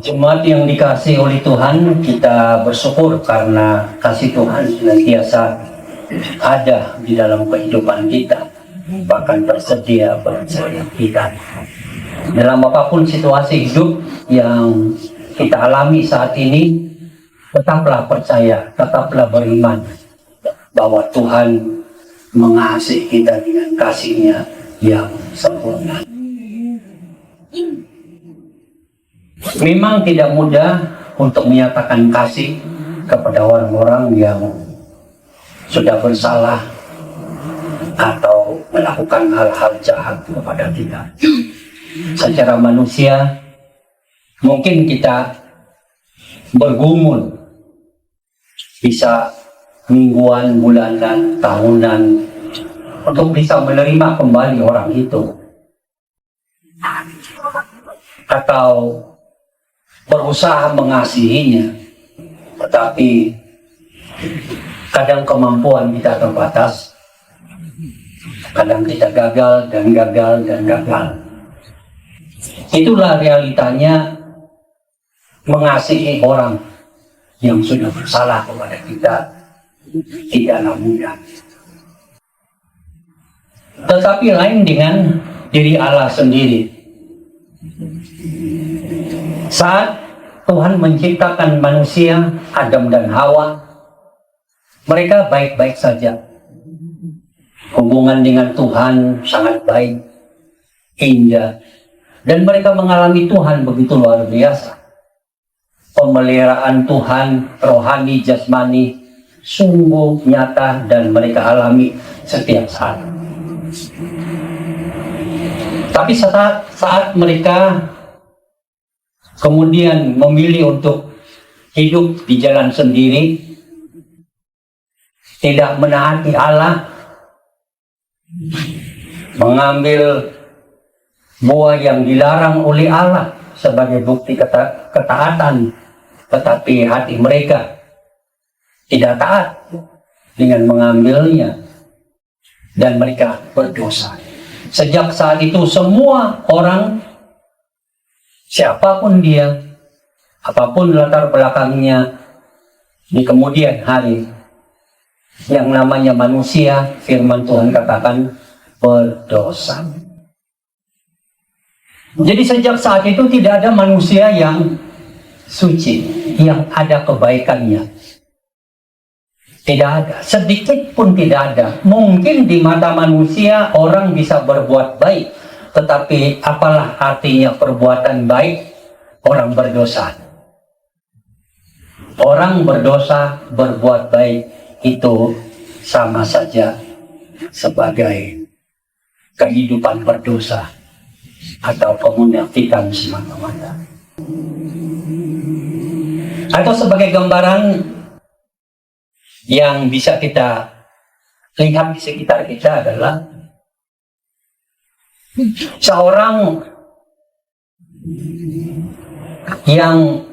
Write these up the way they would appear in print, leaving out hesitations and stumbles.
Jemaat yang dikasihi oleh Tuhan, kita bersyukur karena kasih Tuhan senantiasa ada di dalam kehidupan kita, bahkan tersedia bersama kita. Dalam apapun situasi hidup yang kita alami saat ini, tetaplah percaya, tetaplah beriman bahwa Tuhan mengasihi kita dengan kasih-Nya yang sempurna. Memang tidak mudah untuk menyatakan kasih kepada orang-orang yang sudah bersalah atau melakukan hal-hal jahat kepada kita. Secara manusia, mungkin kita bergumul, bisa mingguan, bulanan, tahunan, untuk bisa menerima kembali orang itu. Atau berusaha mengasihinya, tetapi kadang kemampuan kita terbatas, kadang kita gagal dan gagal dan gagal. Itulah realitanya mengasihi orang yang sudah bersalah kepada kita, tidaklah mudah. Tetapi lain dengan diri Allah sendiri. Saat Tuhan menciptakan manusia, Adam dan Hawa, mereka baik-baik saja. Hubungan dengan Tuhan sangat baik, indah, dan mereka mengalami Tuhan begitu luar biasa. Pemeliharaan Tuhan, rohani, jasmani, sungguh nyata dan mereka alami setiap saat. Tapi saat mereka kemudian memilih untuk hidup di jalan sendiri, tidak menaati Allah, mengambil buah yang dilarang oleh Allah sebagai bukti ketaatan, tetapi hati mereka tidak taat dengan mengambilnya, dan mereka berdosa. Sejak saat itu semua orang, siapapun dia, apapun latar belakangnya, di kemudian hari, yang namanya manusia, firman Tuhan katakan, berdosa. Jadi sejak saat itu tidak ada manusia yang suci, yang ada kebaikannya. Tidak ada, sedikit pun tidak ada. Mungkin di mata manusia orang bisa berbuat baik, tetapi apalah artinya perbuatan baik orang berdosa? Orang berdosa berbuat baik itu sama saja sebagai kehidupan berdosa atau kemunafikan semata-mata. Atau sebagai gambaran yang bisa kita lihat di sekitar kita adalah seorang yang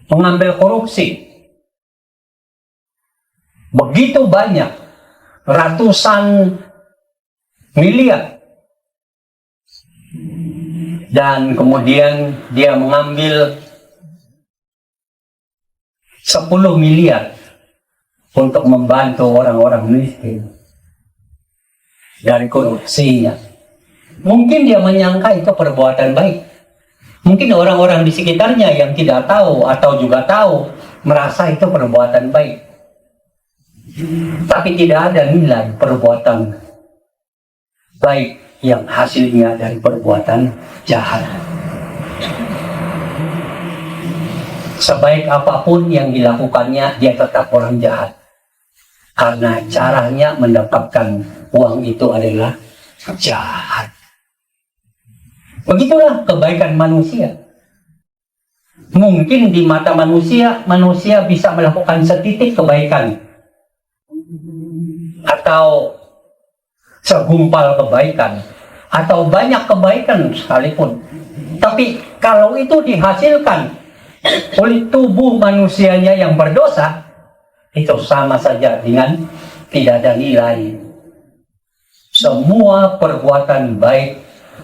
mengambil korupsi begitu banyak, ratusan miliar, dan kemudian dia mengambil 10 miliar untuk membantu orang-orang miskin dari korupsinya. Mungkin dia menyangka itu perbuatan baik. Mungkin orang-orang di sekitarnya yang tidak tahu atau juga tahu merasa itu perbuatan baik. Tapi tidak ada nilai perbuatan baik yang hasilnya dari perbuatan jahat. Sebaik apapun yang dilakukannya, dia tetap orang jahat. Karena caranya mendapatkan uang itu adalah jahat. Begitulah kebaikan manusia. Mungkin di mata manusia, manusia bisa melakukan setitik kebaikan. Atau segumpal kebaikan. Atau banyak kebaikan sekalipun. Tapi kalau itu dihasilkan oleh tubuh manusianya yang berdosa, itu sama saja dengan tidak ada nilai. Semua perbuatan baik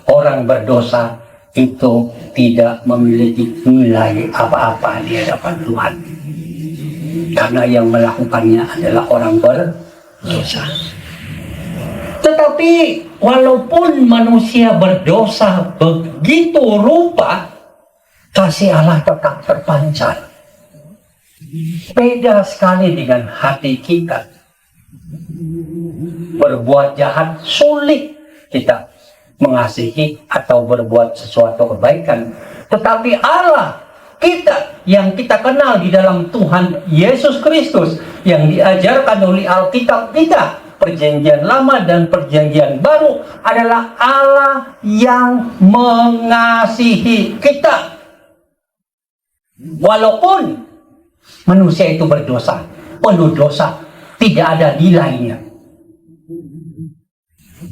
orang berdosa itu tidak memiliki nilai apa-apa di hadapan Tuhan. Karena yang melakukannya adalah orang berdosa. Tetapi walaupun manusia berdosa begitu rupa, kasih Allah tetap terpancar. Beda sekali dengan hati kita. Berbuat jahat sulit kita mengasihi atau berbuat sesuatu kebaikan. Tetapi Allah kita yang kita kenal di dalam Tuhan Yesus Kristus, yang diajarkan oleh Alkitab kita, Perjanjian Lama dan Perjanjian Baru, adalah Allah yang mengasihi kita. Walaupun manusia itu berdosa, penuh dosa, tidak ada nilainya,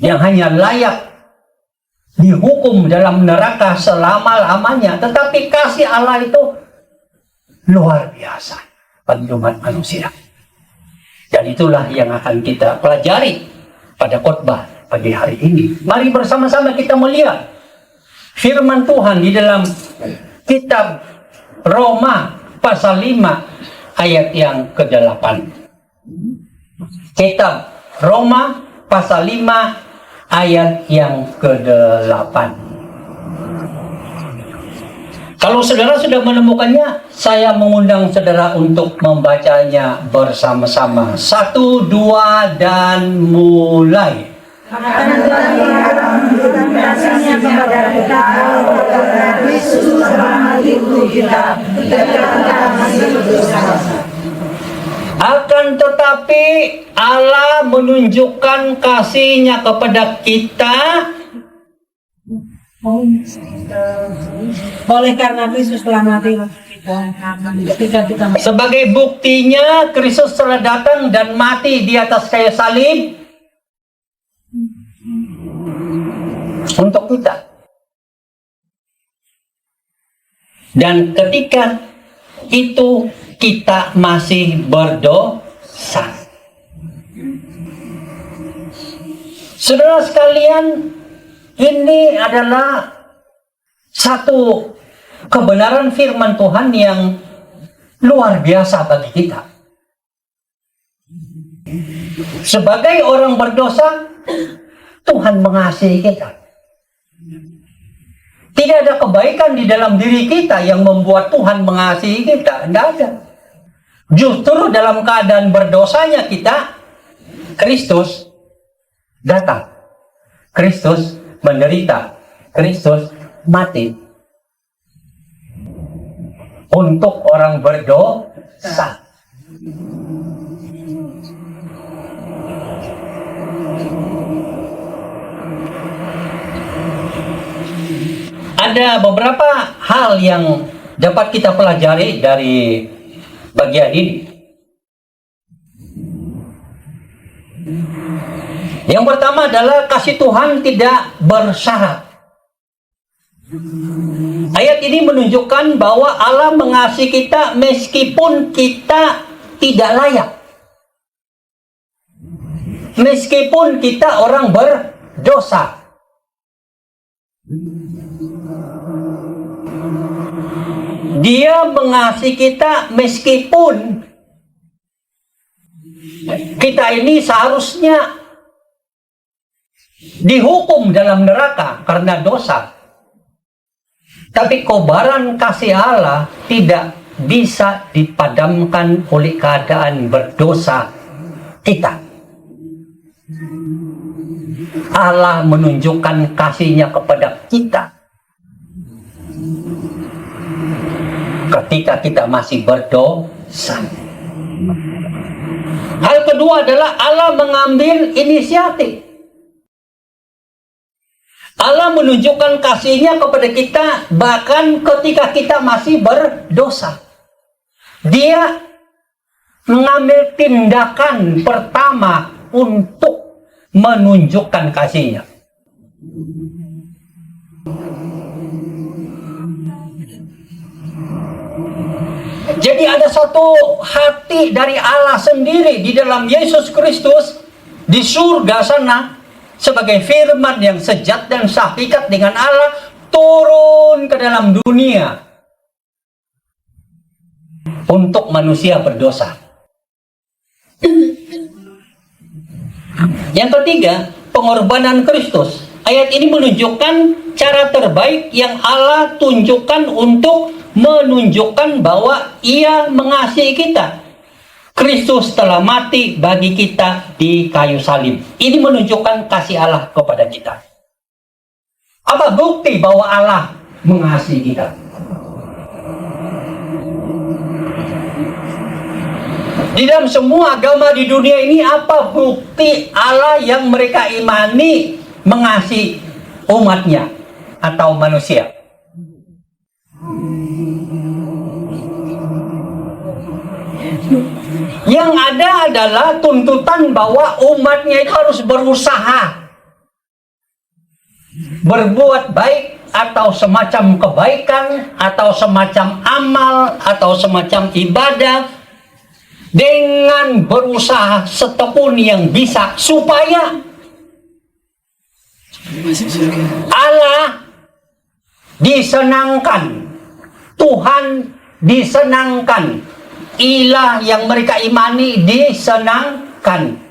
yang hanya layak dihukum dalam neraka selama-lamanya. Tetapi kasih Allah itu luar biasa bagi umat manusia. Dan itulah yang akan kita pelajari pada khotbah pagi hari ini. Mari bersama-sama kita melihat firman Tuhan di dalam kitab Roma pasal 5 ayat yang ke-8. Kitab Roma pasal 5 ayat yang ke-8. Kalau saudara sudah menemukannya, saya mengundang saudara untuk membacanya bersama-sama. 1, 2, dan mulai. Akan tetapi Allah menunjukkan kasih-Nya kepada kita oleh karena Kristus telah mati ketika kita sebagai buktinya. Kristus telah datang dan mati di atas kayu salib untuk kita. Dan ketika itu kita masih berdosa. Saudara sekalian, ini adalah satu kebenaran firman Tuhan yang luar biasa bagi kita. Sebagai orang berdosa, Tuhan mengasihi kita. Tidak ada kebaikan di dalam diri kita yang membuat Tuhan mengasihi kita. Tidak ada. Justru dalam keadaan berdosanya kita, Kristus datang. Kristus menderita. Kristus mati untuk orang berdosa. Ada beberapa hal yang dapat kita pelajari dari bagian ini. Yang pertama adalah kasih Tuhan tidak bersyarat. Ayat ini menunjukkan bahwa Allah mengasihi kita meskipun kita tidak layak. Meskipun kita orang berdosa. Dia mengasihi kita meskipun kita ini seharusnya dihukum dalam neraka karena dosa. Tapi kobaran kasih Allah tidak bisa dipadamkan oleh keadaan berdosa kita. Allah menunjukkan kasih-Nya kepada kita ketika kita masih berdosa. Hal kedua adalah Allah mengambil inisiatif. Allah menunjukkan kasih-Nya kepada kita bahkan ketika kita masih berdosa. Dia mengambil tindakan pertama untuk menunjukkan kasih-Nya. Jadi ada satu hati dari Allah sendiri di dalam Yesus Kristus di surga sana, sebagai firman yang sejat dan sehakikat dengan Allah, turun ke dalam dunia untuk manusia berdosa. Yang ketiga, pengorbanan Kristus. Ayat ini menunjukkan cara terbaik yang Allah tunjukkan untuk menunjukkan bahwa Ia mengasihi kita. Kristus telah mati bagi kita di kayu salib. Ini menunjukkan kasih Allah kepada kita. Apa bukti bahwa Allah mengasihi kita? Di dalam semua agama di dunia ini, apa bukti Allah yang mereka imani mengasihi umatnya atau manusia? Yang ada adalah tuntutan bahwa umatnya itu harus berusaha berbuat baik atau semacam kebaikan atau semacam amal atau semacam ibadah dengan berusaha setekun yang bisa supaya Allah disenangkan, Tuhan disenangkan, ilah yang mereka imani disenangkan.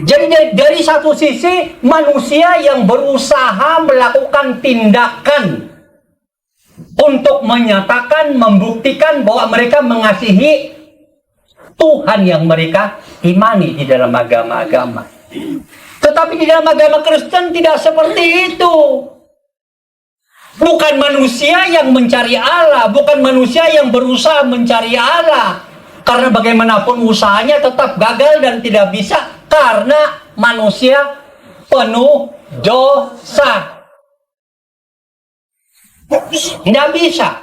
Jadi dari satu sisi manusia yang berusaha melakukan tindakan untuk menyatakan, membuktikan bahwa mereka mengasihi Tuhan yang mereka imani di dalam agama-agama. Tetapi di dalam agama Kristen tidak seperti itu. Bukan manusia yang mencari Allah, bukan manusia yang berusaha mencari Allah. Karena bagaimanapun usahanya tetap gagal dan tidak bisa karena manusia penuh dosa. Tidak bisa.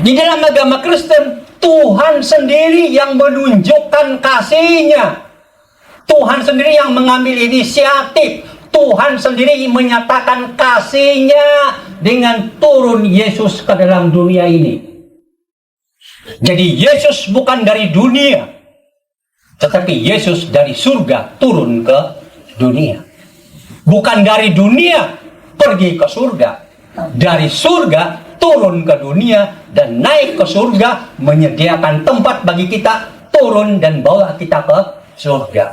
Di dalam agama Kristen, Tuhan sendiri yang menunjukkan kasih-Nya. Tuhan sendiri yang mengambil inisiatif. Tuhan sendiri menyatakan kasih-Nya dengan turun Yesus ke dalam dunia ini. Jadi Yesus bukan dari dunia, tetapi Yesus dari surga turun ke dunia. Bukan dari dunia pergi ke surga. Dari surga turun ke dunia dan naik ke surga, menyediakan tempat bagi kita, turun dan bawa kita ke surga.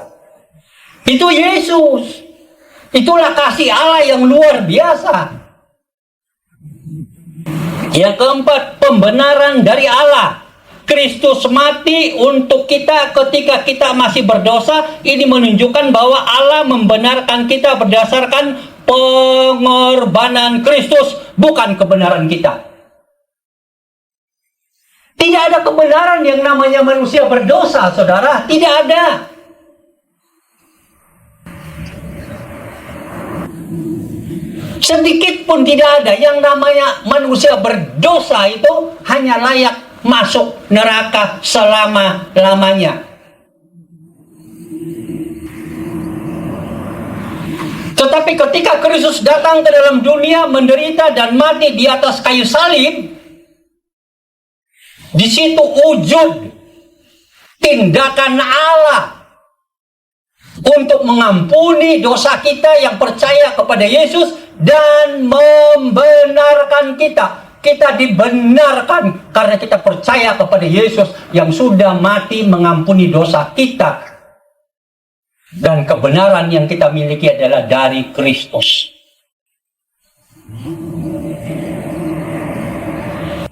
Itu Yesus. Itulah kasih Allah yang luar biasa. Yang keempat, pembenaran dari Allah. Kristus mati untuk kita ketika kita masih berdosa. Ini menunjukkan bahwa Allah membenarkan kita berdasarkan pengorbanan Kristus, bukan kebenaran kita. Tidak ada kebenaran yang namanya manusia berdosa, saudara. Tidak ada. Sedikit pun tidak ada. Yang namanya manusia berdosa itu hanya layak masuk neraka selama-lamanya. Tetapi ketika Kristus datang ke dalam dunia, menderita dan mati di atas kayu salib, di situ wujud tindakan Allah untuk mengampuni dosa kita yang percaya kepada Yesus dan membenarkan kita. Kita dibenarkan karena kita percaya kepada Yesus yang sudah mati mengampuni dosa kita. Dan kebenaran yang kita miliki adalah dari Kristus.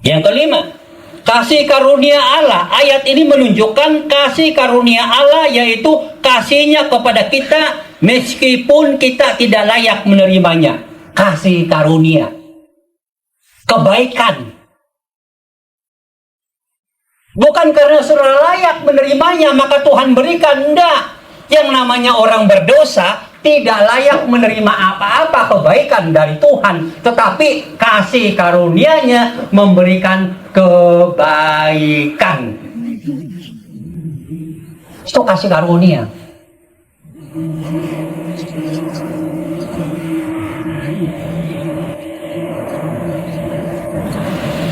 Yang kelima, kasih karunia Allah. Ayat ini menunjukkan kasih karunia Allah, yaitu kasih-Nya kepada kita meskipun kita tidak layak menerimanya. Kasih karunia, kebaikan. Bukan karena sudah layak menerimanya maka Tuhan berikan. Tidak. Yang namanya orang berdosa tidak layak menerima apa-apa kebaikan dari Tuhan. Tetapi kasih karunia-Nya memberikan kebaikan. Itu kasih karunia.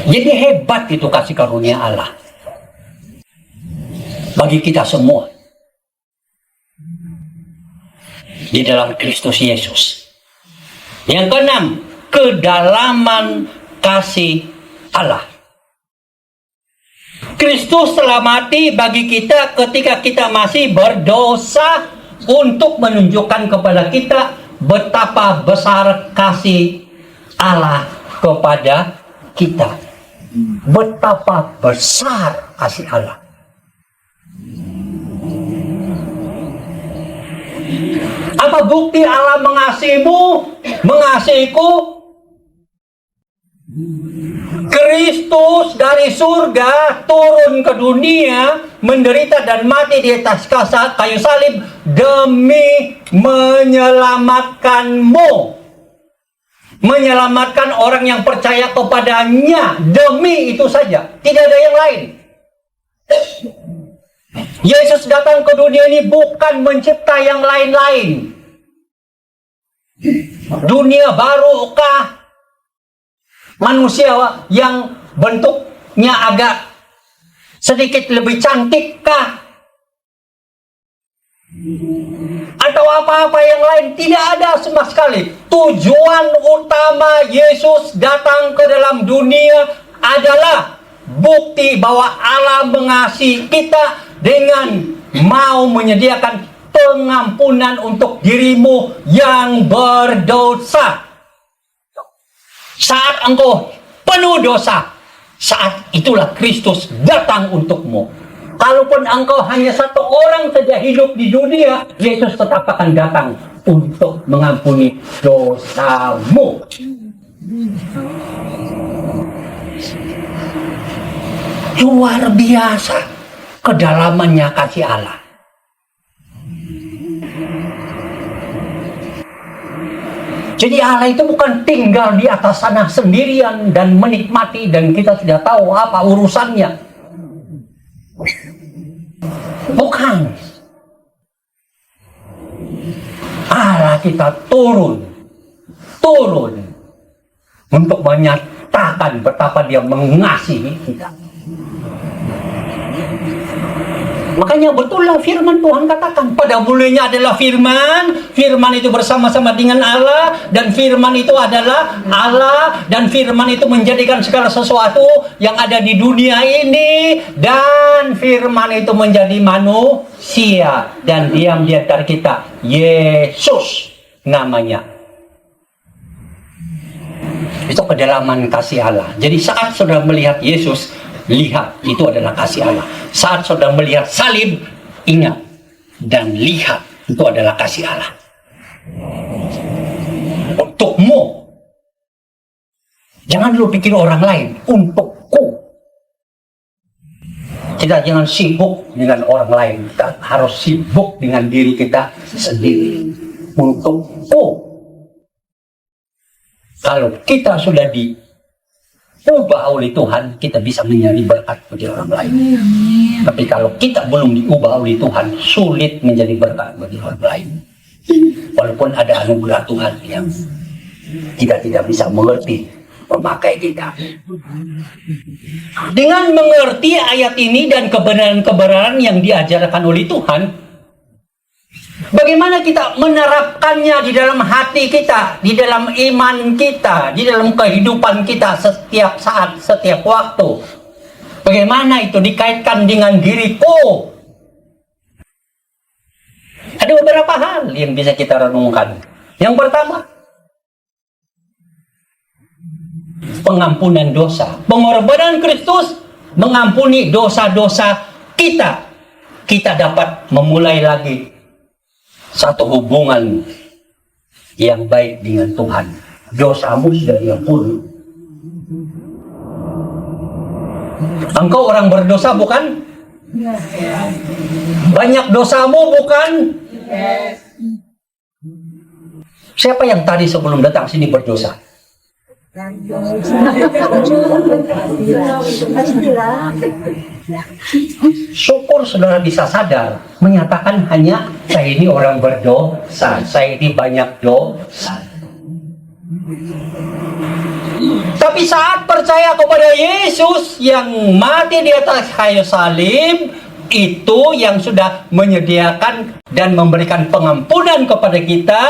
Jadi hebat itu kasih karunia Allah. bagi kita semua di dalam Kristus Yesus. Yang keenam, kedalaman kasih Allah. Kristus telah mati bagi kita ketika kita masih berdosa untuk menunjukkan kepada kita betapa besar kasih Allah kepada kita. Betapa besar kasih Allah. Apa bukti Allah mengasihimu, mengasihiku? Kristus dari surga turun ke dunia, menderita dan mati di atas kayu salib demi menyelamatkanmu, menyelamatkan orang yang percaya kepadanya. Demi itu saja, tidak ada yang lain. Yesus datang ke dunia ini bukan mencipta yang lain-lain. Dunia barukah? Manusia yang bentuknya agak sedikit lebih cantikkah? Atau apa-apa yang lain? Tidak ada sama sekali. Tujuan utama Yesus datang ke dalam dunia adalah bukti bahwa Allah mengasihi kita dengan mau menyediakan pengampunan untuk dirimu yang berdosa. Saat engkau penuh dosa, saat itulah Kristus datang untukmu. Kalaupun engkau hanya satu orang saja hidup di dunia, Yesus tetap akan datang untuk mengampuni dosamu. Luar biasa kedalamannya kasih Allah. Jadi Allah itu bukan tinggal di atas sana sendirian dan menikmati dan kita sudah tahu apa urusannya. Bukan. Allah kita turun untuk menyatakan betapa Dia mengasihi kita. Makanya betul lah firman Tuhan katakan, pada mulanya adalah firman, firman itu bersama-sama dengan Allah, dan firman itu adalah Allah, dan firman itu menjadikan segala sesuatu yang ada di dunia ini, dan firman itu menjadi manusia dan diam di antara kita. Yesus namanya. Itu kedalaman kasih Allah. Jadi saat saudara melihat Yesus, lihat, itu adalah kasih Allah. Saat saudara melihat salib, ingat dan lihat, itu adalah kasih Allah. Untukmu. Jangan dulu pikir orang lain. Untukku. Kita jangan sibuk dengan orang lain. Kita harus sibuk dengan diri kita sendiri. Untukku. Kalau kita sudah diubah oleh Tuhan, kita bisa menjadi berkat bagi orang lain. Tapi kalau kita belum diubah oleh Tuhan, sulit menjadi berkat bagi orang lain. Walaupun ada anugerah Tuhan yang kita tidak bisa mengerti, memakai kita. Dengan mengerti ayat ini dan kebenaran-kebenaran yang diajarkan oleh Tuhan, bagaimana kita menerapkannya di dalam hati kita, di dalam iman kita, di dalam kehidupan kita setiap saat, setiap waktu. Bagaimana itu dikaitkan dengan diriku? Ada beberapa hal yang bisa kita renungkan. Yang pertama, pengampunan dosa. Pengorbanan Kristus mengampuni dosa-dosa kita. Kita dapat memulai lagi satu hubungan yang baik dengan Tuhan. Dosamu sudah diampuni. Engkau orang berdosa bukan? Banyak dosamu bukan? Siapa yang tadi sebelum datang sini berdosa? Syukur saudara bisa sadar, menyatakan hanya saya ini orang berdosa, saya ini banyak dosa. Tapi saat percaya kepada Yesus yang mati di atas kayu salib, Itu yang sudah menyediakan dan memberikan pengampunan kepada kita.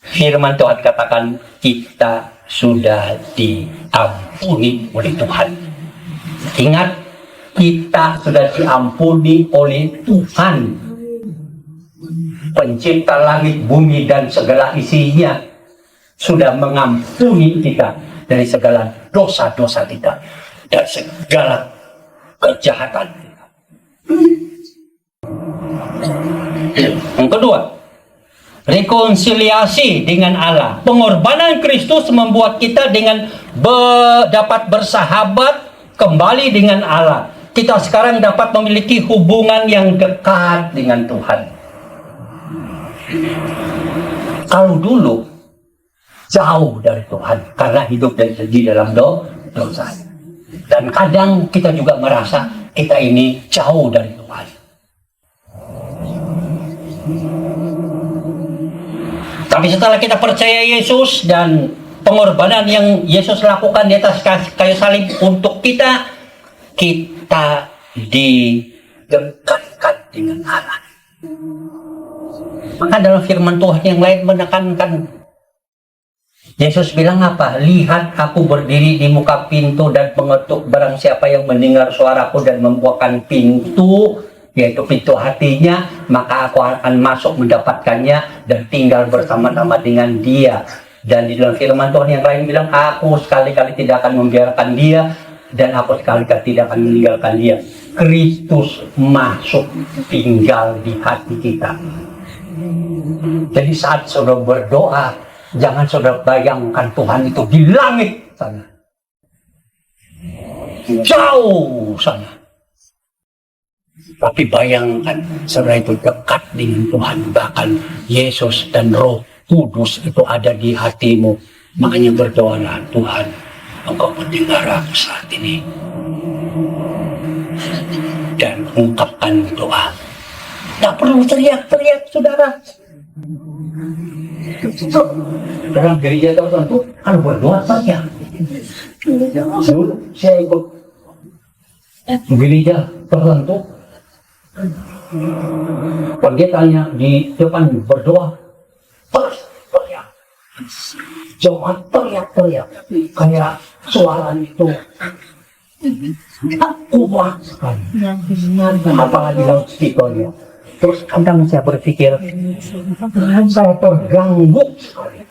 Firman Tuhan katakan kita sudah diampuni oleh Tuhan. Ingat, kita sudah diampuni oleh Tuhan, pencipta langit, bumi, dan segala isinya. Sudah mengampuni kita dari segala dosa-dosa kita dan segala kejahatan kita. Yang kedua, rekonsiliasi dengan Allah. Pengorbanan Kristus membuat kita dapat bersahabat kembali dengan Allah. Kita sekarang dapat memiliki hubungan yang dekat dengan Tuhan. Kalau dulu jauh dari Tuhan karena hidup di dalam dosa. Dan kadang kita juga merasa kita ini jauh dari Tuhan. Tapi setelah kita percaya Yesus dan pengorbanan yang Yesus lakukan di atas kayu salib untuk kita, kita didekatkan dengan Allah. Maka dalam firman Tuhan yang lain menekankan, Yesus bilang apa? Lihat, aku berdiri di muka pintu dan mengetuk, barang siapa yang mendengar suaraku dan membukakan pintu, yaitu pintu hatinya, maka aku akan masuk mendapatkannya dan tinggal bersama-sama dengan dia. Dan di dalam firman Tuhan yang lain bilang, aku sekali-kali tidak akan membiarkan dia, dan aku sekali-kali tidak akan meninggalkan dia. Kristus masuk tinggal di hati kita. Jadi saat saudara berdoa, jangan saudara bayangkan Tuhan itu di langit sana, jauh sana. Tapi bayangkan saudara itu dekat dengan Tuhan. Bahkan Yesus dan Roh Kudus itu ada di hatimu. Makanya berdoalah, Tuhan, Engkau mendengar aku saat ini. Dan ungkapkan doa. Tak perlu teriak-teriak, saudara. Dalam gereja tertentu, kalau berdoa teriak. Dulu saya ikut gereja tertentu. Pendetanya di depan berdoa, teriak. Jangan teriak-teriak. Kayak suara itu kuat sekali. Apalagi loudspeakernya. Terus kadang saya berpikir, saya terganggu sekali.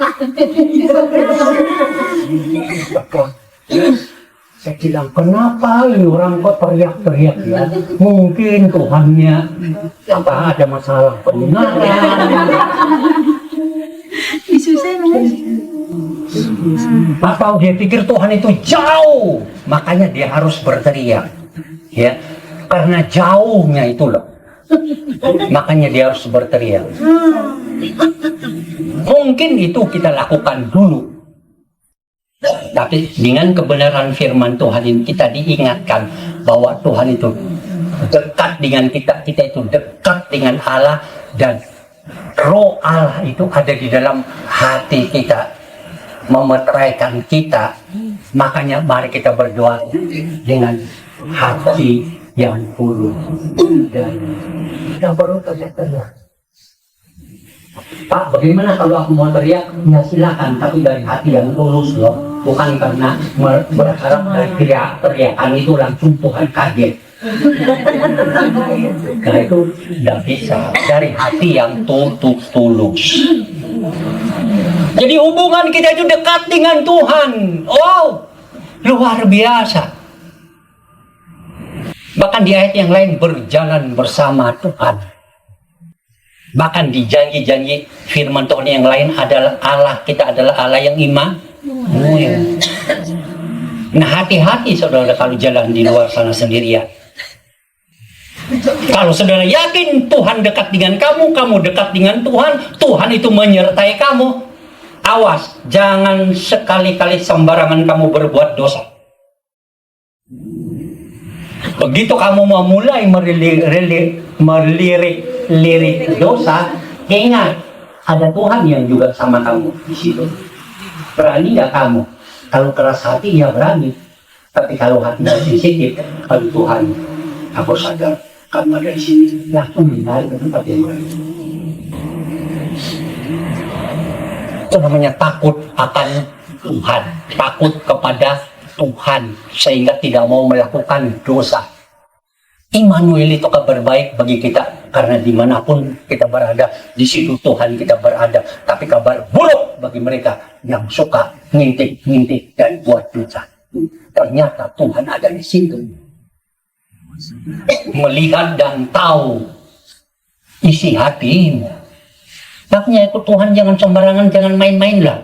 Saya bilang, kenapa ini orang kok teriak-teriak ya? Mungkin Tuhannya apa ada masalah pendengaran. Atau dia pikir Tuhan itu jauh, makanya dia harus berteriak, ya, karena jauhnya itu loh, makanya dia harus berteriak. Mungkin itu kita lakukan dulu, tapi dengan kebenaran firman Tuhan ini kita diingatkan bahwa Tuhan itu dekat dengan kita, kita itu dekat dengan Allah, dan Roh Allah itu ada di dalam hati kita, memeteraikan kita. Makanya mari kita berdoa dengan hati yang tulus, dan kita baru teriak-teriak. Pak, bagaimana kalau aku mau teriak? Ya silakan, tapi dari hati yang tulus loh, bukan karena berharap dari teriakan itu langsung Tuhan kaget. Karena itu tidak bisa, dari hati yang tulus. Jadi hubungan kita itu dekat dengan Tuhan. Oh, luar biasa. Bahkan di ayat yang lain, berjalan bersama Tuhan. Bahkan di janji-janji firman Tuhan yang lain adalah Allah kita adalah Allah yang Immanuel. Nah, hati-hati saudara kalau jalan di luar sana sendirian. Kalau saudara yakin Tuhan dekat dengan kamu, kamu dekat dengan Tuhan, Tuhan itu menyertai kamu, awas, jangan sekali-kali sembarangan kamu berbuat dosa. Begitu kamu memulai melirik dosa, ingat, ada Tuhan yang juga sama kamu di situ. Berani nggak kamu? Kalau keras hati ya berani, tapi kalau hati sensitif, kalau Tuhan Aku sadar karena dari sini langsung mengenal ke tempat yang baru. Itu namanya takut akan Tuhan, takut kepada Tuhan sehingga tidak mau melakukan dosa. Immanuel itu kabar baik bagi kita karena dimanapun kita berada, di situ Tuhan kita berada. Tapi kabar buruk bagi mereka yang suka ngintip-ngintip dan buat dosa. Ternyata Tuhan ada di situ, melihat dan tahu isi hatimu. Makanya itu Tuhan jangan sembarangan, jangan main-main lah.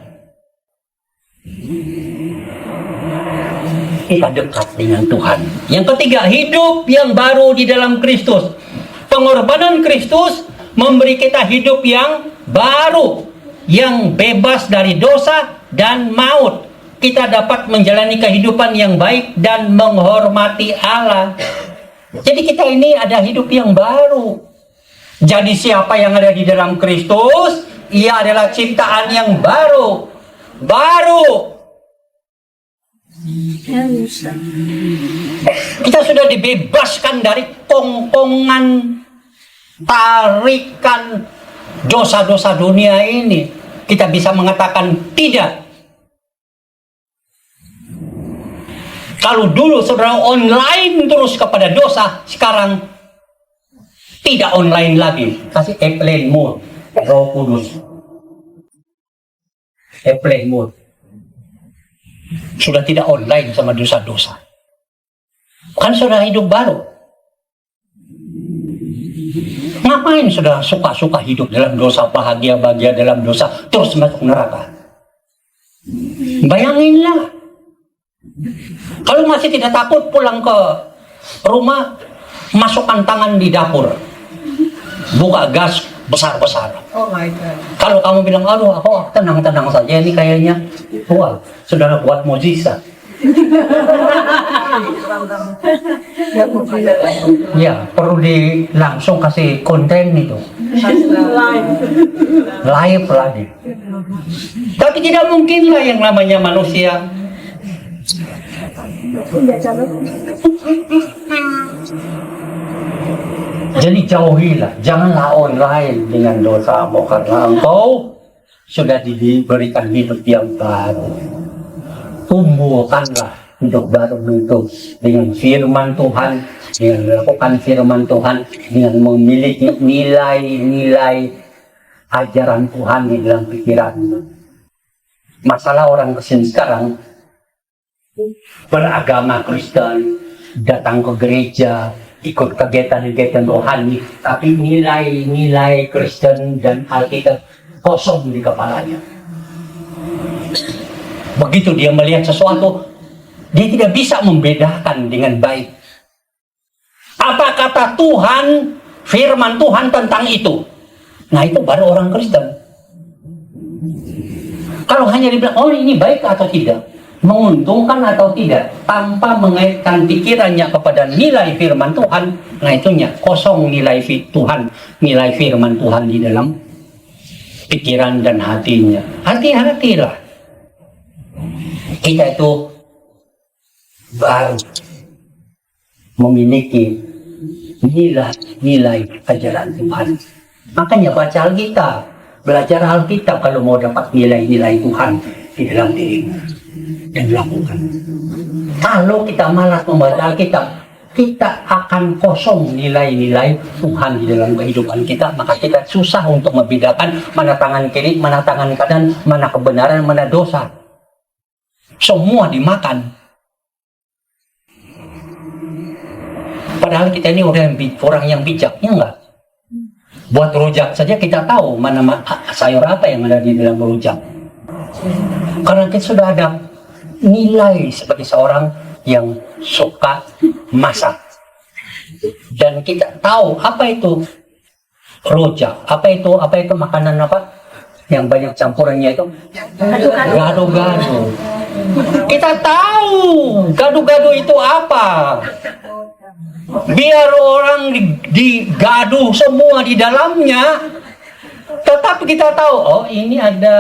Kita dekat dengan Tuhan. Yang ketiga, hidup yang baru di dalam Kristus. Pengorbanan Kristus memberi kita hidup yang baru, yang bebas dari dosa dan maut. Kita dapat menjalani kehidupan yang baik dan menghormati Allah. Jadi kita ini ada hidup yang baru. Jadi siapa yang ada di dalam Kristus, ia adalah ciptaan yang baru. Baru. Kita sudah dibebaskan dari kongkongan tarikan dosa-dosa dunia ini. Kita bisa mengatakan tidak. Kalau dulu saudara online terus kepada dosa, sekarang tidak online lagi. Kasih airplane mode, Roh Kudus. Airplane mode. Sudah tidak online sama dosa-dosa. Kan sudah hidup baru. Ngapain sudah suka-suka hidup dalam dosa, bahagia-bahagia dalam dosa, terus masuk neraka? Bayanginlah. Kalau masih tidak takut, pulang ke rumah, masukkan tangan di dapur, buka gas besar-besar. Oh my God. Kalau kamu bilang, aduh aku tenang-tenang saja, ini kayaknya wah, saudara buat mukjizat. Ya, perlu langsung kasih konten itu. Live lagi. Tapi tidak mungkinlah yang namanya manusia. Jadi jauhilah, janganlah online dengan dosamu karena engkau sudah diberikan hidup yang baru. Tumbuhkanlah hidup baru itu dengan firman Tuhan, dengan melakukan firman Tuhan, dengan memiliki nilai-nilai ajaran Tuhan di dalam pikiran. Masalah orang Kristen sekarang beragama Kristen, datang ke gereja, ikut kegiatan-kegiatan rohani, tapi nilai-nilai Kristen dan Alkitab kosong di kepalanya. Begitu dia melihat sesuatu, dia tidak bisa membedakan dengan baik. Apa kata Tuhan, firman Tuhan tentang itu? Nah, itu baru orang Kristen. Kalau hanya dibilang, oh ini baik atau tidak, menguntungkan atau tidak, tanpa mengaitkan pikirannya kepada nilai firman Tuhan, nah itunya kosong nilai Tuhan, nilai firman Tuhan di dalam pikiran dan hatinya. Hati-hatilah. Kita itu baru memiliki nilai-nilai ajaran Tuhan. Makanya baca Alkitab, belajar Alkitab kalau mau dapat nilai-nilai Tuhan di dalam dirimu dan lakukan. Kalau kita malas membaca Alkitab, kita akan kosong nilai-nilai Tuhan di dalam kehidupan kita. Maka kita susah untuk membedakan mana tangan kiri, mana tangan kanan, mana kebenaran, mana dosa. Semua dimakan. Padahal kita ini orang yang bijak, ya enggak? Buat rujak saja kita tahu mana sayur apa yang ada di dalam rujak. Karena kita sudah ada nilai sebagai seorang yang suka masak. Dan kita tahu apa itu rujak, apa itu makanan apa yang banyak campurannya itu gado-gado. Kita tahu gado-gado itu apa. Biar orang digaduh semua di dalamnya, tetapi kita tahu, oh ini ada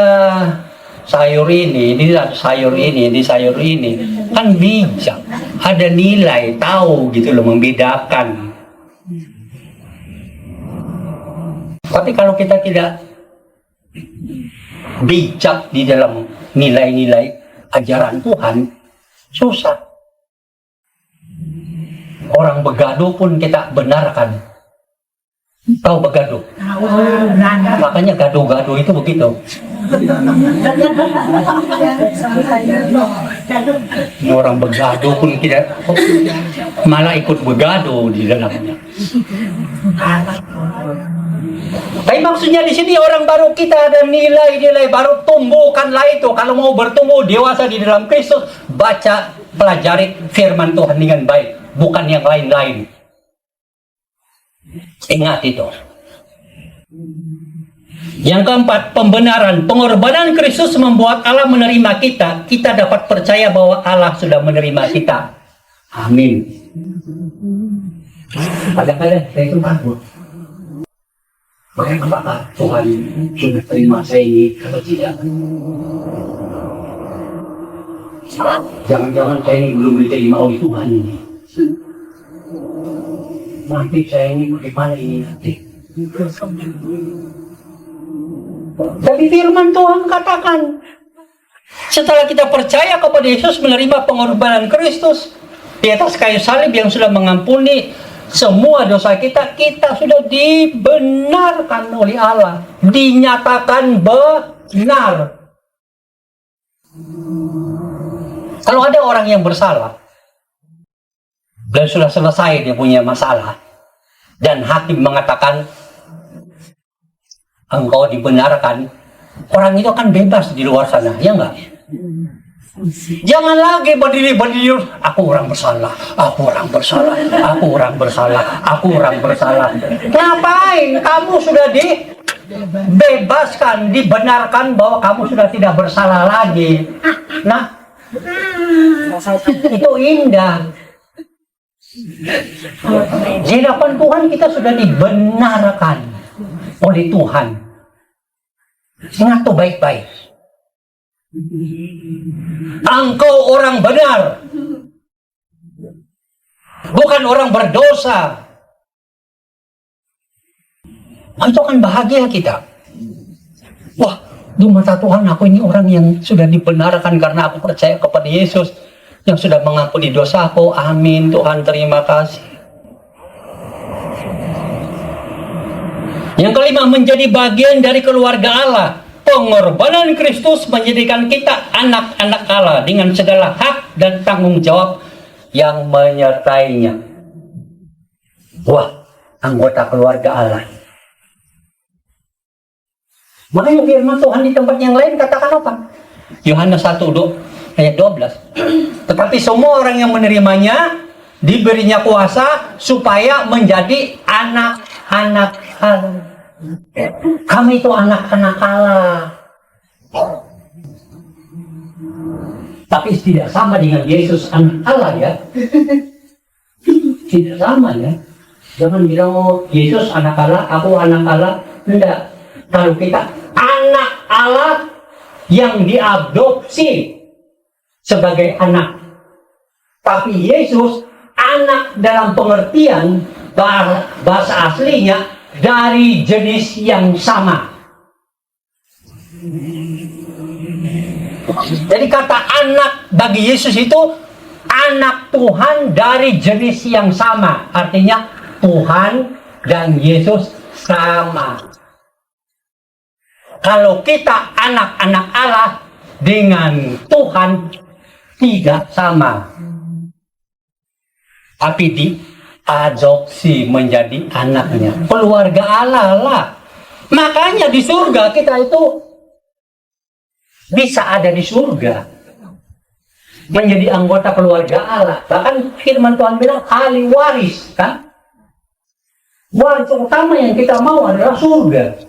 sayur ini sayur ini sayur ini. Kan bijak. Ada nilai, tahu gitu loh, membedakan. Tapi kalau kita tidak bijak di dalam nilai-nilai ajaran Tuhan, susah. Orang begaduh pun kita benarkan. Tahu begaduh? Makanya gaduh-gaduh itu begitu. Orang begaduh pun tidak, malah ikut begaduh di dalamnya. Tapi maksudnya di sini orang baru, kita ada nilai-nilai baru, tumbuhkanlah itu. Kalau mau bertumbuh dewasa di dalam Kristus, baca, pelajari firman Tuhan dengan baik, bukan yang lain-lain. Ingat itu. Yang keempat, pembenaran. Pengorbanan Kristus membuat Allah menerima kita. Kita dapat percaya bahwa Allah sudah menerima kita. Amin. Kadang-kadang saya itu takut. Apakah Tuhan sudah terima saya ini atau tidak? Jangan-jangan saya ini belum diterima oleh Tuhan ini. Nanti saya ini bagaimana ini nanti? Tapi firman Tuhan katakan, setelah kita percaya kepada Yesus, menerima pengorbanan Kristus di atas kayu salib yang sudah mengampuni semua dosa kita, kita sudah dibenarkan oleh Allah, dinyatakan benar. Kalau ada orang yang bersalah dan sudah selesai dia punya masalah, dan hakim mengatakan engkau dibenarkan, orang itu akan bebas di luar sana, ya enggak? Jangan lagi berdiri, aku orang bersalah, aku orang bersalah, aku orang bersalah, aku orang bersalah. Ngapain? Kamu sudah dibebaskan, dibenarkan bahwa kamu sudah tidak bersalah lagi. Nah, itu indah. Di hadapan Tuhan kita sudah dibenarkan oleh Tuhan. Ingat tuh baik-baik. Engkau orang benar, bukan orang berdosa. Itu akan bahagia kita. Wah, di mata Tuhan aku ini orang yang sudah dibenarkan karena aku percaya kepada Yesus yang sudah mengampuni dosaku. Amin Tuhan, terima kasih. Yang kelima, menjadi bagian dari keluarga Allah. Pengorbanan Kristus menjadikan kita anak-anak Allah dengan segala hak dan tanggung jawab yang menyertainya. Wah, anggota keluarga Allah. Makanya firman Tuhan di tempat yang lain katakan apa? Yohanes 1 ayat 12. Tetapi semua orang yang menerimanya diberinya kuasa supaya menjadi anak-anak Allah. Kami itu anak-anak Allah. Tapi tidak sama dengan Yesus anak Allah, ya. Tidak sama, ya. Jangan bilang, oh, Yesus anak Allah, aku anak Allah. Tidak. Kalau kita anak Allah yang diadopsi sebagai anak. Tapi Yesus anak dalam pengertian bahasa aslinya dari jenis yang sama. Jadi kata anak bagi Yesus itu anak Tuhan dari jenis yang sama. Artinya Tuhan dan Yesus sama. Kalau kita anak-anak Allah dengan Tuhan tidak sama. Tapi diadopsi menjadi anaknya. Keluarga Allah lah. Makanya di surga kita itu bisa ada di surga. Menjadi anggota keluarga Allah. Bahkan firman Tuhan bilang ahli waris, kan? Waris utama yang kita mau adalah surga.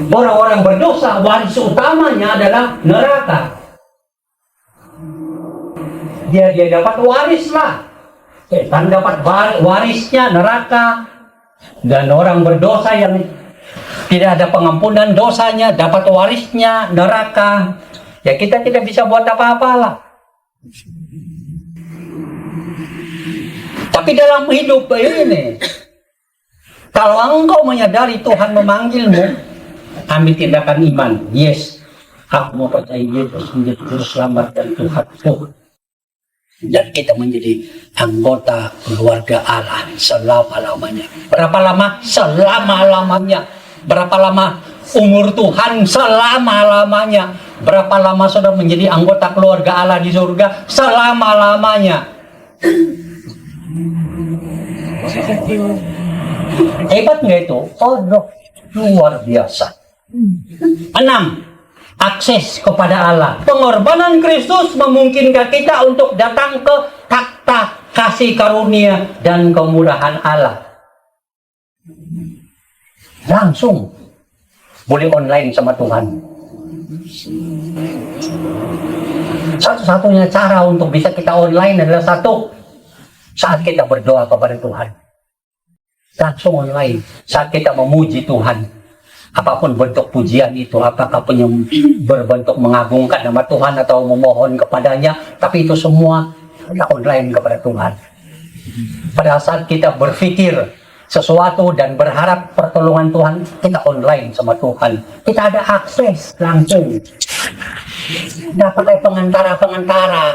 Orang-orang berdosa, waris utamanya adalah neraka. Dia dapat waris lah. Setan dapat warisnya neraka. Dan orang berdosa yang Tidak ada pengampunan dosanya, dapat warisnya neraka. Ya kita tidak bisa buat apa-apa lah. Tapi dalam hidup ini, kalau engkau menyadari Tuhan memanggilmu, ambil tindakan iman. Yes, aku mau percaya Yesus menjadi Juru Selamat dan Tuhanku. Dan kita menjadi anggota keluarga Allah selama-lamanya. Berapa lama? Selama-lamanya. Berapa lama umur Tuhan? Selama-lamanya. Berapa lama sudah menjadi anggota keluarga Allah di surga? Selama-lamanya. Hebat nggak itu? Oh, luar biasa. 6. Akses kepada Allah. Pengorbanan Kristus memungkinkan kita untuk datang ke takhta kasih karunia dan kemurahan Allah. Langsung. Boleh online sama Tuhan. Satu-satunya cara untuk bisa kita online adalah satu. Saat kita berdoa kepada Tuhan. Langsung online. Saat kita memuji Tuhan. Apapun bentuk pujian itu, apakah berbentuk mengagungkan nama Tuhan atau memohon kepadanya, tapi itu semua online kepada Tuhan. Pada saat kita berpikir sesuatu dan berharap pertolongan Tuhan, kita online sama Tuhan. Kita ada akses langsung. Tidak pakai pengantara-pengantara.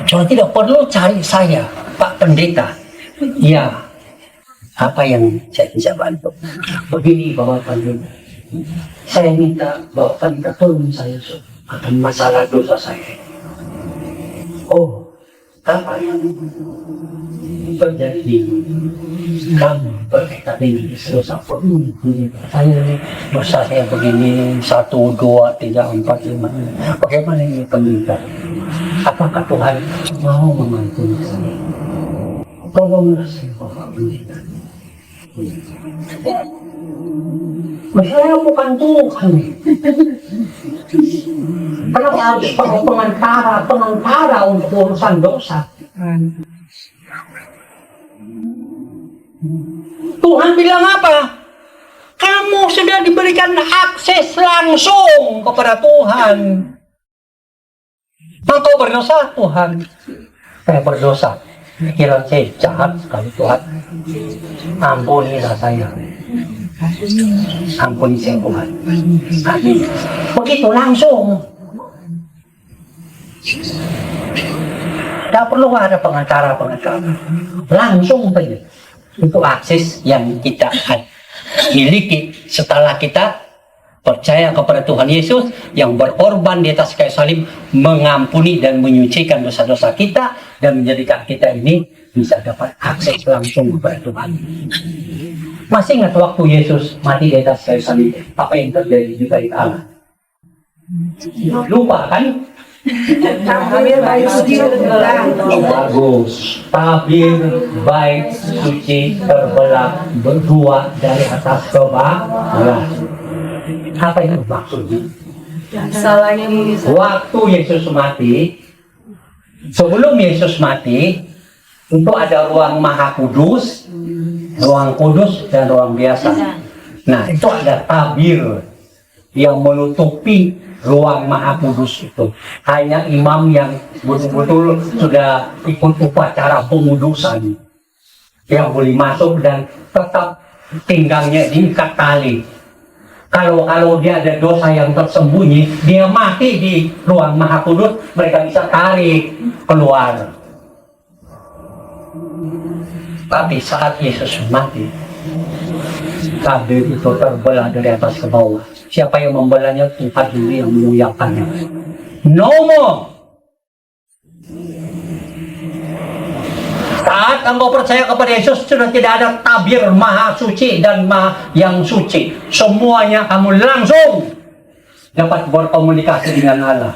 Cuma tidak perlu cari saya, Pak Pendeta. Ya. Apa yang saya bisa bantu? Begini Bapak Pendeta, saya minta Bapak Pendeta tolong saya akan masalah dosa saya. Oh, apa yang terjadi? Kamu berkaitan dengan dosa saya ini, dosa saya begini, 1, 2, 3, 4, 5. Bagaimana ini Pendeta? Apakah Tuhan mau membantu saya? Tolonglah saya Bapak Pendeta. Saya bukan Tuhan. Kenapa harus pakai pengantara untuk urusan dosa? Tuhan bilang apa? Kamu sudah diberikan akses langsung kepada Tuhan. Engkau berdosa, Tuhan. Saya berdosa. Pikiran saya jahat sekali Tuhan. Ampunilah saya. Ampuni saya Tuhan. Amin. Begitu langsung. Tidak perlu ada pengantara-pengantara. Langsung saja. Itu akses yang kita miliki setelah kita percaya kepada Tuhan Yesus yang berkorban di atas kayu salib, mengampuni dan menyucikan dosa-dosa kita dan menjadikan kita ini bisa dapat akses langsung kepada Tuhan. Masih ingat waktu Yesus mati di atas kayu salib, apa yang terjadi juga di Allah? Lupa kan? Bagus. Tabir baik suci terbelah berdua dari atas ke bawah. Apa itu maksudnya? Waktu Yesus mati, sebelum Yesus mati, itu ada ruang Maha Kudus, ruang kudus dan ruang biasa. Nah, itu ada tabir yang menutupi ruang Maha Kudus itu. Hanya imam yang betul-betul sudah ikut upacara pengudusan yang boleh masuk dan tetap pinggangnya diikat tali. Kalau dia ada dosa yang tersembunyi, dia mati di ruang Maha Kudus, mereka bisa tarik keluar. Tapi saat Yesus mati, tabir itu terbelah dari atas ke bawah. Siapa yang membelahnya? Tuhan sendiri yang memuliakannya. No more. Saat engkau percaya kepada Yesus, sudah tidak ada tabir Maha Suci dan Maha yang suci. Semuanya kamu langsung dapat berkomunikasi dengan Allah.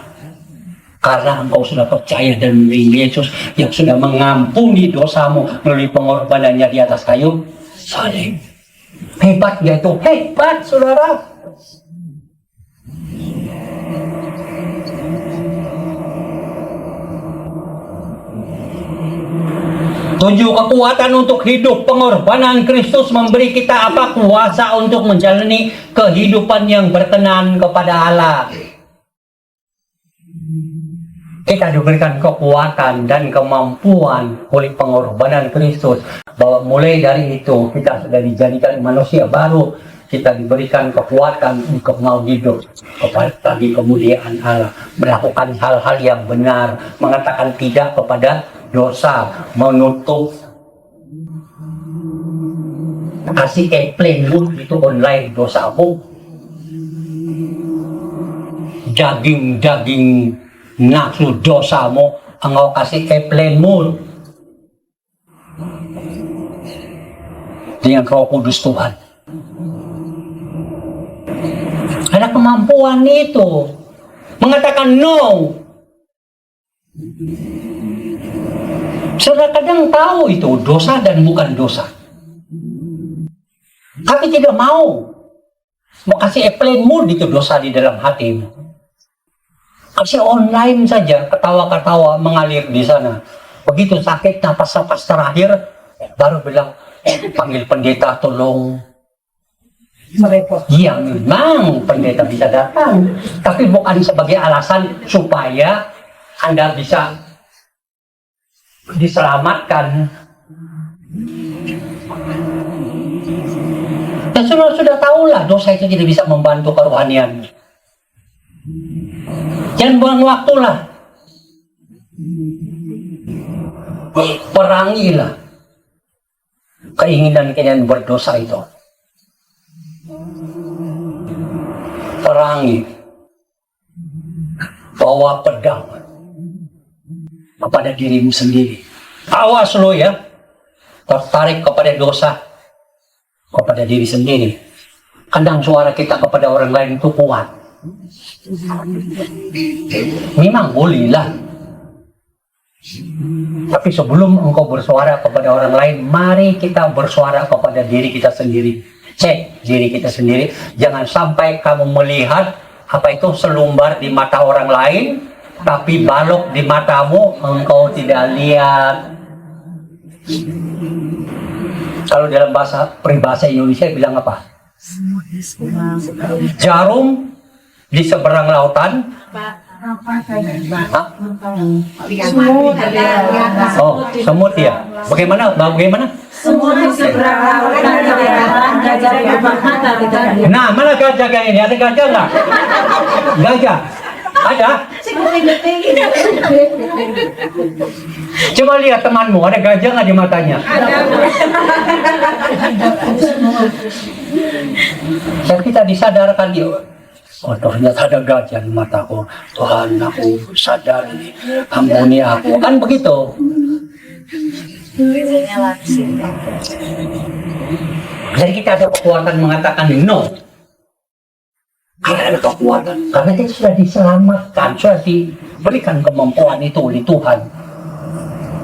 Karena engkau sudah percaya dan menerima Yesus yang sudah mengampuni dosamu melalui pengorbanannya di atas kayu salib. Hebat ya itu, hebat saudara. Tujuh, kekuatan untuk hidup. Pengorbanan Kristus memberi kita apa? Kuasa untuk menjalani kehidupan yang berkenan kepada Allah. Kita diberikan kekuatan dan kemampuan oleh pengorbanan Kristus. Bahwa mulai dari itu kita sudah dijadikan manusia baru. Kita diberikan kekuatan untuk mau hidup kepada kemuliaan Allah. Melakukan hal-hal yang benar. Mengatakan tidak kepada dosa. Menutup. Kasih airplane mood itu online dosamu. Daging nafsu dosamu engkau kasih airplane mood dengan Roh Kudus Tuhan. Ada kemampuan itu mengatakan no. Saudara kadang tahu itu dosa dan bukan dosa, tapi tidak mau kasih airplane mood itu dosa di dalam hatimu. Kasih online saja, ketawa-ketawa mengalir di sana. Begitu sakit napas-napas terakhir, baru bilang, panggil pendeta tolong. Merepot. Ya memang pendeta bisa datang, tapi bukan sebagai alasan supaya Anda bisa diselamatkan. Dan sudah tahulah dosa itu tidak bisa membantu kerohanian. Jangan buang waktulah. Perangilah keinginan berdosa itu. Perangi. Bawa pedang kepada dirimu sendiri. Awas lo ya, tertarik kepada dosa, kepada diri sendiri. Kadang suara kita kepada orang lain itu kuat. Memang bolehlah. Tapi sebelum engkau bersuara kepada orang lain, mari kita bersuara kepada diri kita sendiri. Cek diri kita sendiri. Jangan sampai kamu melihat apa itu selumbar di mata orang lain, tapi balok di matamu engkau tidak lihat. Kalau dalam peribahasa Indonesia bilang apa? Jarum di seberang lautan. Oh, semut ya. Bagaimana? Semua di seberang lautan, gajah bermata di dalam. Nah, mana gajah ini? Ada gajah nggak? Gajah? Ada? Coba lihat temanmu, ada gajah nggak di matanya? Dan kita disadarkan dia. Oh, ternyata ada gajah di mataku. Tuhan, aku sadar ini. Ampuni aku. Kan begitu. Jadi kita ada kekuatan mengatakan no. Karena ada kekuatan. Karena kita sudah diselamatkan. Sudah diberikan kemampuan itu oleh Tuhan.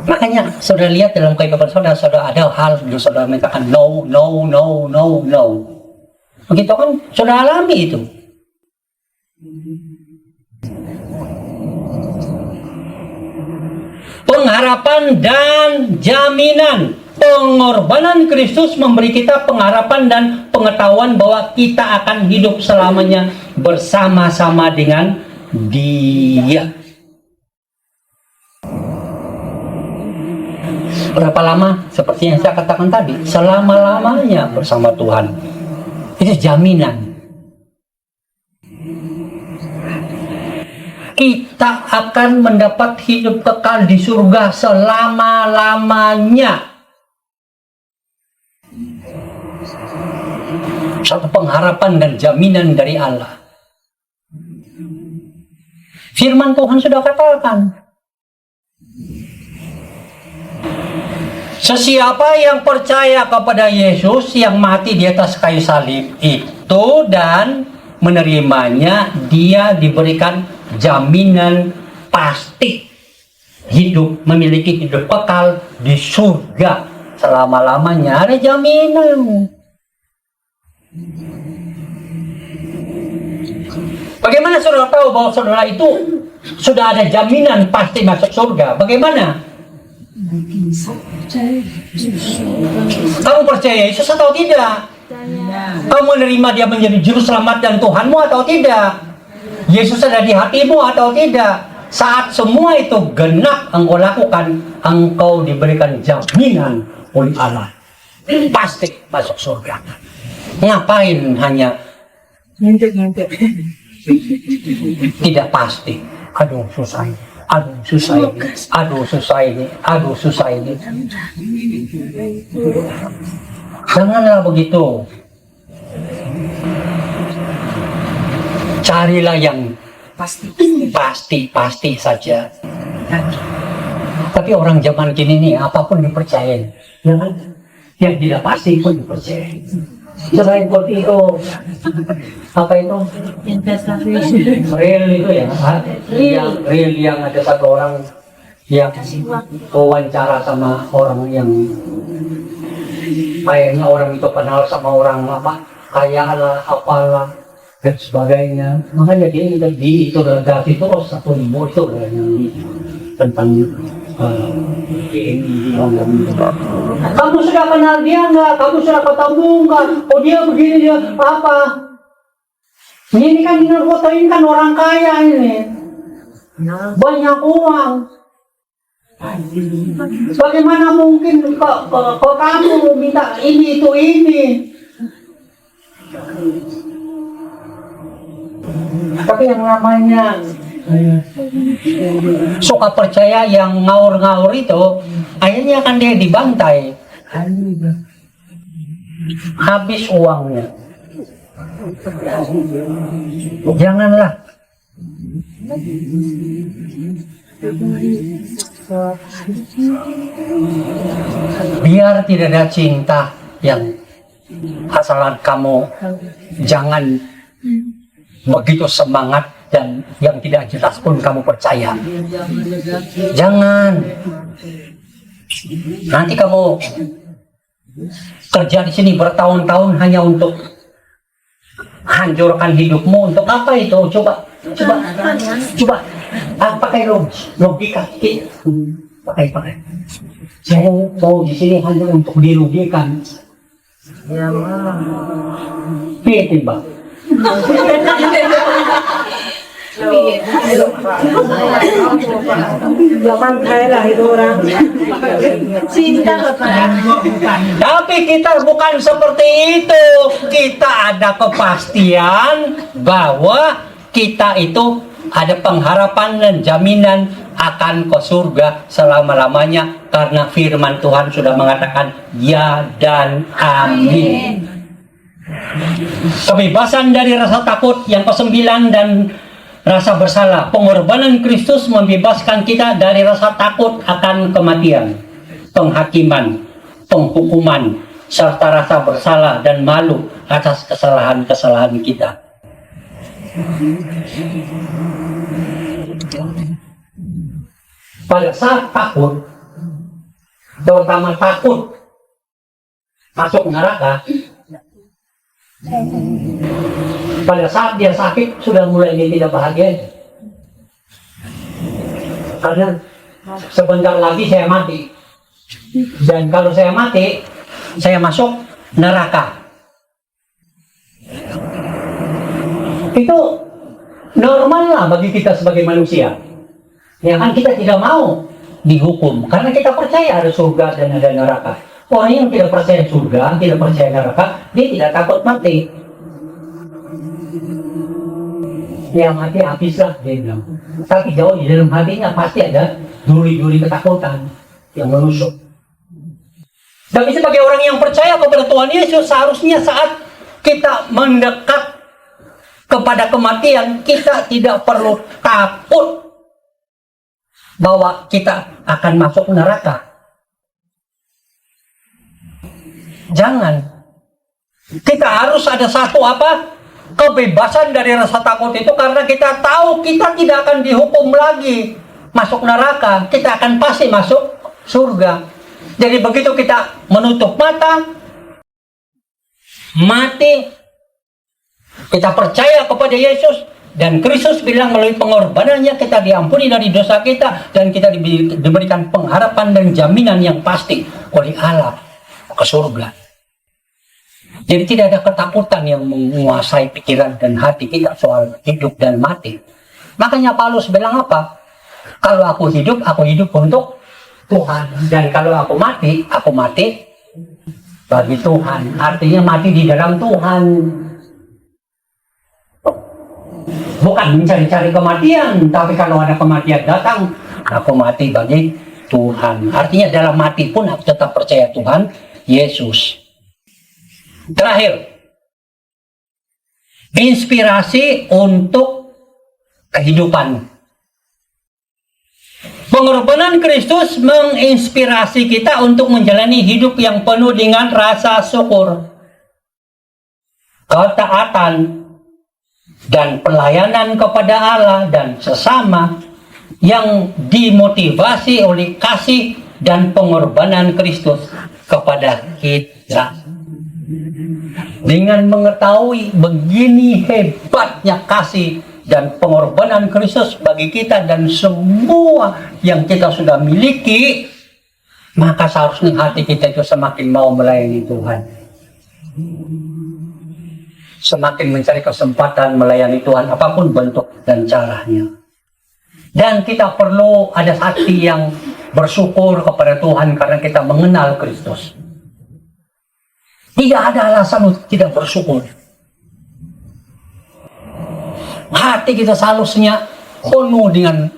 Makanya saudara lihat dalam kehidupan saudara ada hal yang saudara mengatakan no. Begitu kan saudara alami itu. Pengharapan dan jaminan. Pengorbanan Kristus memberi kita pengharapan dan pengetahuan bahwa kita akan hidup selamanya bersama-sama dengan Dia. Berapa lama? Seperti yang saya katakan tadi, selama-lamanya bersama Tuhan. Itu jaminan. Kita akan mendapat hidup kekal di surga selama-lamanya. Satu pengharapan dan jaminan dari Allah. Firman Tuhan sudah katakan, sesiapa yang percaya kepada Yesus yang mati di atas kayu salib itu dan menerimanya, dia diberikan jaminan pasti hidup, memiliki hidup kekal di surga selama-lamanya. Ada jaminan. Bagaimana saudara tahu bahwa saudara itu sudah ada jaminan pasti masuk surga? Bagaimana? Kamu percaya Yesus atau tidak? Kamu menerima dia menjadi juru selamat dan Tuhanmu atau tidak? Yesus ada di hatimu atau tidak? Saat semua itu genap engkau lakukan, engkau diberikan jaminan oleh Allah, pasti masuk surga. Ngapain hanya tidak pasti? Aduh susah ini, aduh susah ini, aduh susah ini, aduh susah ini. Janganlah begitu. Carilah yang pasti saja. Tapi orang zaman kini nih apapun dipercayain, ya kan? Yang tidak pasti pun dipercayain. Selain itu, apa itu? Investasi. Real itu ya, yang real yang ada satu orang yang wawancara sama orang yang kayaknya orang itu kenal sama orang apa, kaya lah, apalah dan sebagainya. Makanya dia di itu redaksi terus 1.000 itu yang tentang kamu sudah kenal dia nggak? Kamu sudah ketemu nggak? Oh dia begini, dia apa? Ini kan di foto ini kan orang kaya ini, banyak uang. Bagaimana mungkin kok kamu minta ini itu ini? Tapi yang namanya suka percaya yang ngawur-ngawur itu, akhirnya kan dia dibantai, habis uangnya. Janganlah. Biar tidak ada cinta yang asalan kamu jangan begitu semangat dan yang tidak jelas pun kamu percaya. Jangan. Nanti kamu kerja di sini bertahun-tahun hanya untuk hancurkan hidupmu. Untuk apa itu? Coba. Pakai logika. Pakai. Saya mau di sini hanya untuk dirugikan. Pilih, Mbak. Zaman lah itu orang cinta. Tapi kita bukan seperti itu. Kita ada kepastian bahwa kita itu ada pengharapan dan jaminan akan ke surga selama-lamanya karena firman Tuhan sudah mengatakan ya dan amin. Kebebasan dari rasa takut yang ke-9 dan rasa bersalah. Pengorbanan Kristus membebaskan kita dari rasa takut akan kematian, penghakiman, penghukuman, serta rasa bersalah dan malu atas kesalahan-kesalahan kita. Pada saat takut, terutama takut masuk neraka, pada saat dia sakit sudah mulai dia tidak bahagia. Karena sebentar lagi saya mati, dan kalau saya mati, saya masuk neraka. Itu normal lah bagi kita sebagai manusia. Ya kan, kita tidak mau dihukum karena kita percaya ada surga dan ada neraka. Orang yang tidak percaya surga, tidak percaya neraka, dia tidak takut mati. Ya mati habislah dia bilang. Tapi jauh di dalam hatinya pasti ada duri-duri ketakutan yang menusuk. Tapi sebagai orang yang percaya kepada Tuhan Yesus, seharusnya saat kita mendekat kepada kematian, kita tidak perlu takut bahwa kita akan masuk neraka. Jangan. Kita harus ada satu kebebasan dari rasa takut itu, karena kita tahu kita tidak akan dihukum lagi masuk neraka, kita akan pasti masuk surga. Jadi begitu kita menutup mata, mati, kita percaya kepada Yesus, Dan Kristus bilang melalui pengorbanannya kita diampuni dari dosa kita dan kita diberikan pengharapan dan jaminan yang pasti oleh Allah ke surga. Jadi tidak ada ketakutan yang menguasai pikiran dan hati kita soal hidup dan mati. Makanya Paulus bilang apa? Kalau aku hidup untuk Tuhan. Dan kalau aku mati bagi Tuhan. Artinya mati di dalam Tuhan. Bukan mencari-cari kematian, tapi kalau ada kematian datang, aku mati bagi Tuhan. Artinya dalam mati pun aku tetap percaya Tuhan Yesus. Terakhir, inspirasi untuk kehidupan. Pengorbanan Kristus menginspirasi kita untuk menjalani hidup yang penuh dengan rasa syukur, ketaatan, dan pelayanan kepada Allah dan sesama yang dimotivasi oleh kasih dan pengorbanan Kristus kepada kita. Dengan mengetahui begini hebatnya kasih dan pengorbanan Kristus bagi kita dan semua yang kita sudah miliki, maka seharusnya hati kita itu semakin mau melayani Tuhan. Semakin mencari kesempatan melayani Tuhan apapun bentuk dan caranya. Dan kita perlu ada hati yang bersyukur kepada Tuhan karena kita mengenal Kristus. Tidak ada alasan untuk tidak bersyukur. Hati kita seharusnya penuh dengan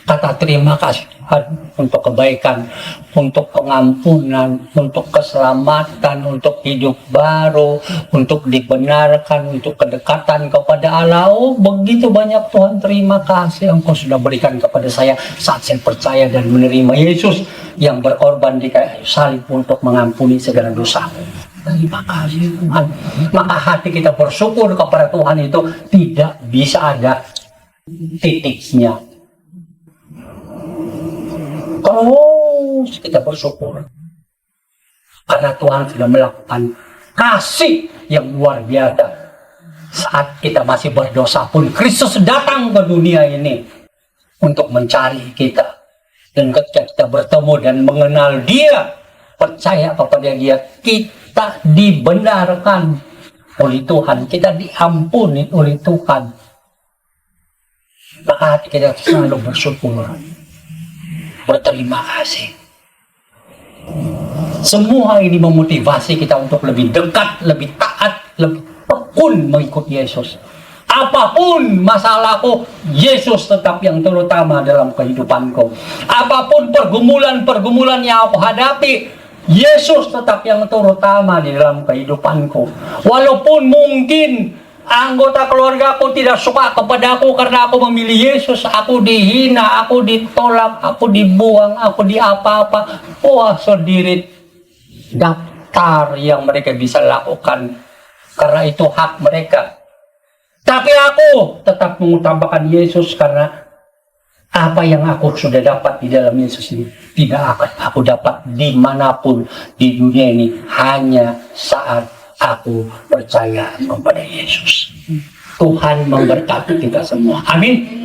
kata terima kasih Tuhan untuk kebaikan, untuk pengampunan, untuk keselamatan, untuk hidup baru, untuk dibenarkan, untuk kedekatan kepada Allah. Oh, begitu banyak Tuhan, terima kasih Engkau sudah berikan kepada saya saat saya percaya dan menerima Yesus yang berkorban di kayu salib untuk mengampuni segala dosa. Terima kasih Tuhan. Maka hati kita bersyukur kepada Tuhan itu tidak bisa ada titiknya. Terus kita bersyukur karena Tuhan sudah melakukan kasih yang luar biasa. Saat kita masih berdosa pun Kristus datang ke dunia ini untuk mencari kita. Dan ketika kita bertemu dan mengenal Dia, percaya kepada Dia, kita dibenarkan oleh Tuhan, kita diampuni oleh Tuhan. Maka hati kita selalu bersyukur, berterima kasih. Semua ini memotivasi kita untuk lebih dekat, lebih taat, lebih tekun mengikut Yesus. Apapun masalahku, Yesus tetap yang terutama dalam kehidupanku. Apapun pergumulan-pergumulan yang aku hadapi, Yesus tetap yang terutama di dalam kehidupanku. Walaupun mungkin anggota keluarga aku tidak suka kepada aku karena aku memilih Yesus, aku dihina, aku ditolak, aku dibuang, aku diapa-apa. Wah, sendiri daftar yang mereka bisa lakukan karena itu hak mereka. Tapi aku tetap mengutamakan Yesus karena apa yang aku sudah dapat di dalam Yesus ini tidak akan aku dapat dimanapun di dunia ini, hanya saat aku percaya kepada Yesus. Tuhan memberkati kita semua. Amin.